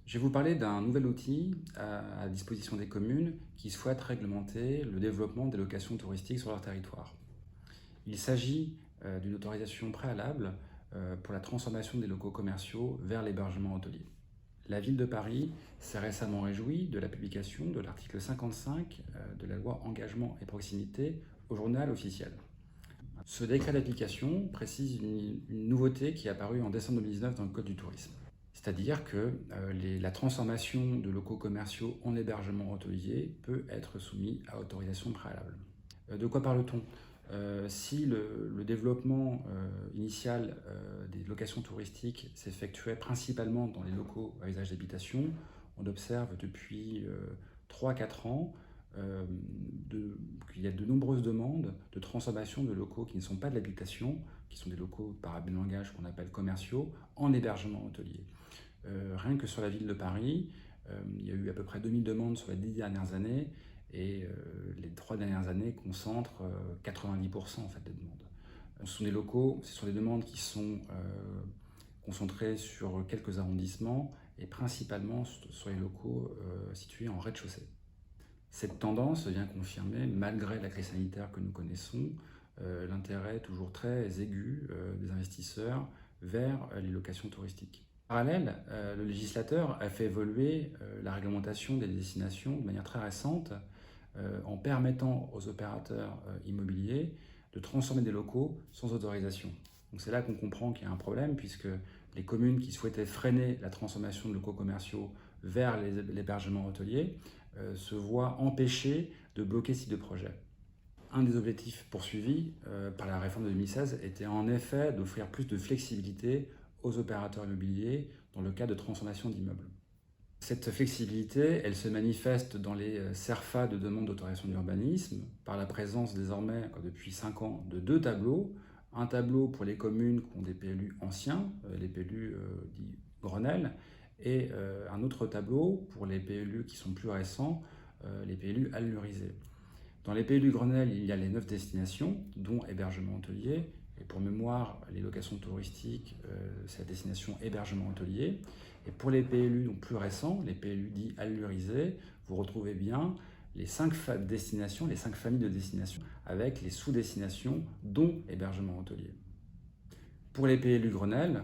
Je vais vous parler d'un nouvel outil à disposition des communes qui souhaitent réglementer le développement des locations touristiques sur leur territoire. Il s'agit d'une autorisation préalable pour la transformation des locaux commerciaux vers l'hébergement hôtelier. La ville de Paris s'est récemment réjouie de la publication de l'article 55 de la loi Engagement et Proximité au journal officiel. Ce décret d'application précise une nouveauté qui est apparue en décembre 2019 dans le Code du tourisme. C'est-à-dire que la transformation de locaux commerciaux en hébergement hôtelier peut être soumise à autorisation préalable. De quoi parle-t-on? Si le développement initial des locations touristiques s'effectuait principalement dans les locaux à usage d'habitation, on observe depuis 3-4 ans qu'il y a de nombreuses demandes de transformation de locaux qui ne sont pas de l'habitation, qui sont des locaux par abus de langage qu'on appelle commerciaux, en hébergement hôtelier. Rien que sur la ville de Paris, il y a eu à peu près 2000 demandes sur les 10 dernières années, et les 3 dernières années concentrent 90% en fait, des demandes. Ce sont des demandes qui sont concentrées sur quelques arrondissements et principalement sur les locaux situés en rez-de-chaussée. Cette tendance vient confirmer, malgré la crise sanitaire que nous connaissons, l'intérêt toujours très aigu des investisseurs vers les locations touristiques. En parallèle, le législateur a fait évoluer la réglementation des destinations de manière très récente en permettant aux opérateurs immobiliers de transformer des locaux sans autorisation. Donc c'est là qu'on comprend qu'il y a un problème, puisque les communes qui souhaitaient freiner la transformation de locaux commerciaux vers l'hébergement hôtelier se voient empêchées de bloquer ce type de projet. Un des objectifs poursuivis par la réforme de 2016 était en effet d'offrir plus de flexibilité aux opérateurs immobiliers dans le cas de transformation d'immeubles. Cette flexibilité, elle se manifeste dans les CERFA de demande d'autorisation d'urbanisme par la présence désormais, depuis 5 ans, de 2 tableaux. Un tableau pour les communes qui ont des PLU anciens, les PLU dits Grenelle, et un autre tableau pour les PLU qui sont plus récents, les PLU allurisés. Dans les PLU Grenelle, il y a les 9 destinations, dont hébergement hôtelier. Et pour mémoire, les locations touristiques, c'est la destination hébergement hôtelier. Et pour les PLU donc plus récents, les PLU dits allurisés, vous retrouvez bien les 5 destinations, les 5 familles de destinations, avec les sous-destinations, dont hébergement hôtelier. Pour les PLU Grenelle,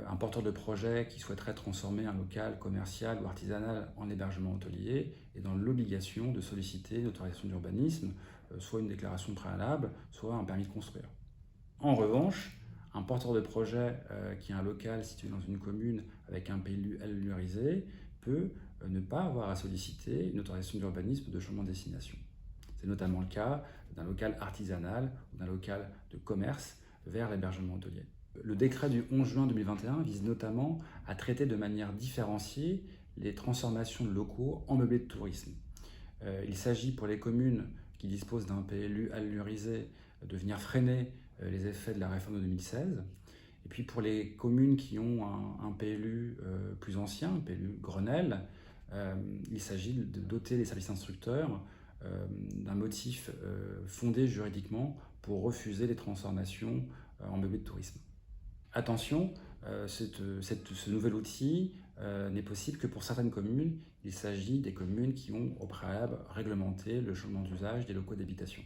un porteur de projet qui souhaiterait transformer un local commercial ou artisanal en hébergement hôtelier est dans l'obligation de solliciter une autorisation d'urbanisme, soit une déclaration préalable, soit un permis de construire. En revanche, un porteur de projet qui a un local situé dans une commune avec un PLU allurisé peut ne pas avoir à solliciter une autorisation d'urbanisme de changement de destination. C'est notamment le cas d'un local artisanal ou d'un local de commerce vers l'hébergement hôtelier. Le décret du 11 juin 2021 vise notamment à traiter de manière différenciée les transformations de locaux en meublés de tourisme. Il s'agit pour les communes qui disposent d'un PLU allurisé de venir freiner les effets de la réforme de 2016. Et puis pour les communes qui ont un PLU plus ancien, un PLU Grenelle, il s'agit de doter les services instructeurs d'un motif fondé juridiquement pour refuser les transformations en meublés de tourisme. Attention, ce nouvel outil n'est possible que pour certaines communes. Il s'agit des communes qui ont au préalable réglementé le changement d'usage des locaux d'habitation.